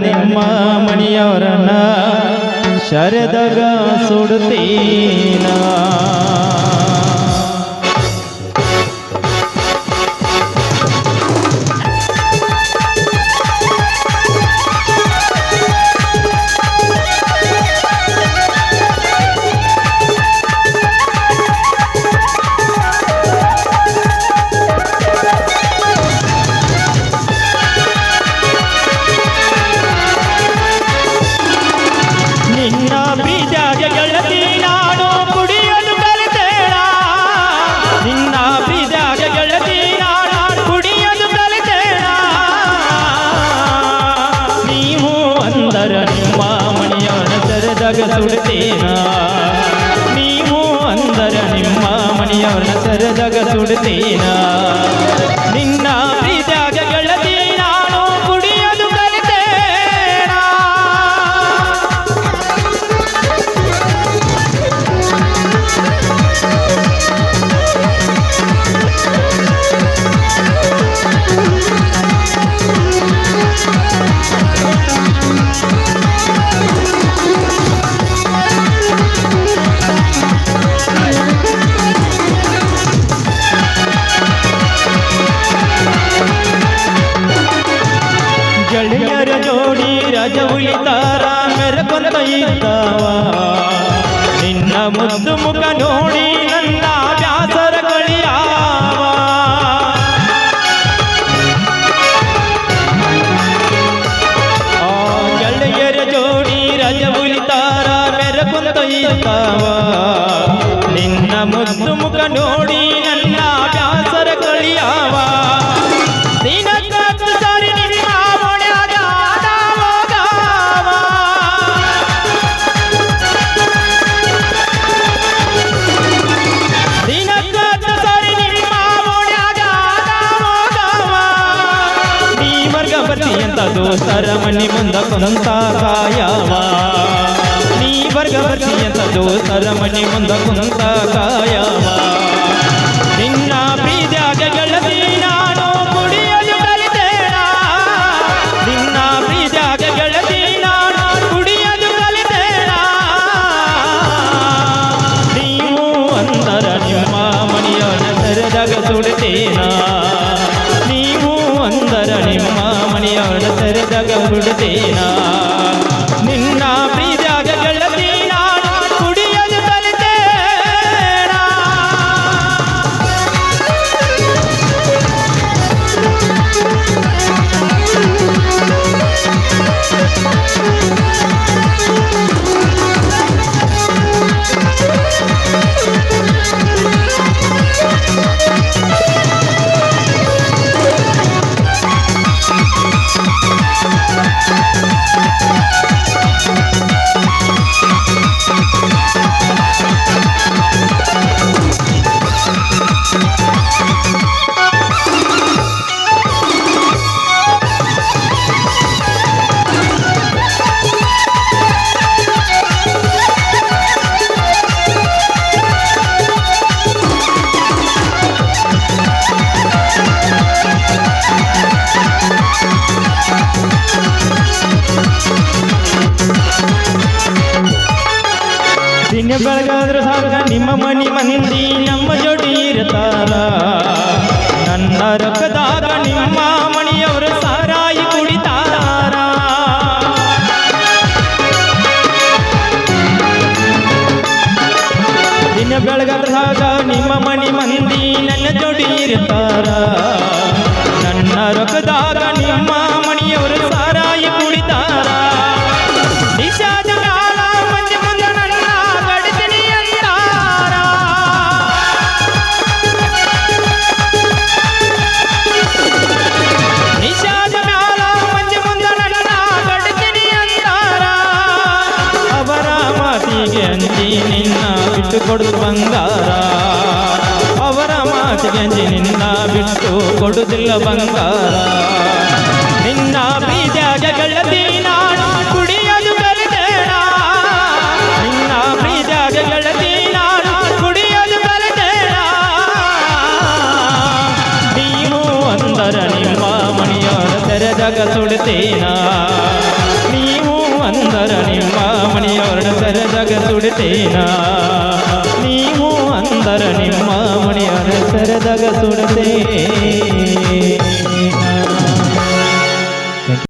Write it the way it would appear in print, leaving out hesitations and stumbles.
ನಿಮ್ಮ ಮಣಿಯವರನ್ನ ಶರದಾಗ ಸುಡುತ್ತೀನ. ನಿನ್ನ ಪ್ರೀತ್ಯಾಗ ಗೆಳತಿ ನಾನು ಕುಡಿಯಲು ಕಲಿತೇಣ. ನಿನ್ನ ಪ್ರೀತ್ಯಾಗ ಗೆಳತಿ ನಾನು ಕುಡಿಯಲು ಕಲಿತೇಣ. ನೀವು ಅಂದರ ನಿಮ್ಮ ಮಣಿಯವನ ಸರದಾಗ ಸುಡುತ್ತೇನ. ನೀವು ಅಂದರ ನಿಮ್ಮ ಮಣಿಯವನ ಸರದಾಗ ಸುಡುತ್ತೇನ. ನಿನ್ನ ಪ್ರೀತ್ಯಾಗ ಗೆಳತಿ ನಾನು ಕುಡಿಯಲು ಕಲಿತೇಣ. ಗೆಳೆಯರ ಜೋಡಿ ರಜ ಉಳಿತಾರ ಮೆರಕೊಂತ ಇದ್ದಾವ. ನಿನ್ನ ಮುದ್ದು ಮುಖ ನೋಡಿ ನನ್ನ ಬ್ಯಾಸರ ಕಳಿಯಾವ. ಗೆಳೆಯರ ಜೋಡಿ ರಜ ಉಳಿತಾರ ಮೆರಕೊಂತ ಇದ್ದಾವ. ನಿನ್ನ ಮುದ್ದು ಮುಖ ನೋಡಿ ನನ್ನ ಬ್ಯಾಸರ ಕಳಿಯಾವ. ದೋಸ್ತರ ಮನಿ ಮುಂದ ಕುಂತ ಕಾಯವ. ನೀ ವರ್ಗವರ್ತಿ ಅಂತ ದೋಸ್ತರ ಮನಿ ಮುಂದ ಕುಂತ ಕಾಯವ. ನಿನ್ನ ಪ್ರೀತ್ಯಾಗ ಗೆಳತಿ ನಾನು ಕುಡಿಯಲು ಕಲಿತೇಣ. ನಿನ್ನ ಪ್ರೀತ್ಯಾಗ ಗೆಳತಿ ನಾನು ಕುಡಿಯಲು ಕಲಿತೇಣ. ನೀವು ಅಂದರ ನಿಮ್ಮ ಮಣಿಯವನ ಸರದಾಗ ಸುಡುತ್ತೇನ. ನೀವು ಅಂದರ ನಿಮ್ಮ ಮಣಿಯವನ ಸರದಾಗ ಸುಡುತ್ತೇನ. ನಿನ್ನ ಪ್ರೀತ್ಯಾಗ ಗೆಳತಿ ನಾನು ಕುಡಿಯಲು ಕಲಿತೇನ. ದಿನ ಬೆಳಗಾದ್ರೂ ಸಾಕ ನಿಮ್ಮ ಮನಿ ಮಂದಿ ನಮ್ಮ ಜೋಡಿ ಇರ್ತಾರ. ನನ್ನ ರೊಕ್ಕದಾಗ ನಿಮ್ಮ ಮಣಿಯವರು ಸಾರಾಯಿ ಕುಡಿತಾರ. ದಿನ ಬೆಳಗಾದ್ರೂ ಸಾಕ ನಿಮ್ಮ ಮನಿ ಮಂದಿ ನನ್ನ ಜೋಡಿ ಇರ್ತಾರ. ನನ್ನ ರೊಕ್ಕದಾಗ ನಿಮ್ಮ ಮಣಿಯವರು ಸಾರಾಯಿ ಕುಡಿತಾರ. ನಿಷಾದ ಕಾಲ ಮಂದಿ ಮುಂದೆ ನನ್ನ ಗಡಿತೀನಿ ಅಂತಾರ. ನಿಷಾದ ಕಾಲ ಮಂದಿ ಮುಂದೆ ನನ್ನ ಗಡಿತೀನಿ ಅಂತಾರ. ಅವರ ಮಾತಿಗೆ ಅಂಜಿ ನಿನ್ನ ಬಿಟ್ಟು ಕೊಡುದು ಬಂಗಾರ. ಅವರ ಮಾತಿಗೆ ಅಂಜಿ ನಿನ್ನ ಬಿಟ್ಟು ಕೊಡುದಿಲ್ಲ ಬಂಗಾರ. ನಿನ್ನ ಪ್ರೀತ್ಯಾಗ ಗೆಳತಿ ನಾನು ಕುಡಿಯಲು ಕಲಿತೇಣ. ನಿನ್ನ ಪ್ರೀತ್ಯಾಗ ಗೆಳತಿ ನಾನು ಕುಡಿಯಲು ಕಲಿತೇಣ. ನೀವು ಅಂದರ ನಿಮ್ಮ ಮಣಿಯವರ ತೆರೆದಾಗ ಸುಡುತ್ತೇನ. ಅಂದರ ನಿಮ್ಮ ಮನೆಯವರ ಸೆರೆದಾಗ ಸುಡ್ತೇನ ನೀವು ಅಂದರ ನಿಮ್ಮ ಮನೆಯವರ ಸೆರೆದಾಗ ಸುಡ್ತೇನ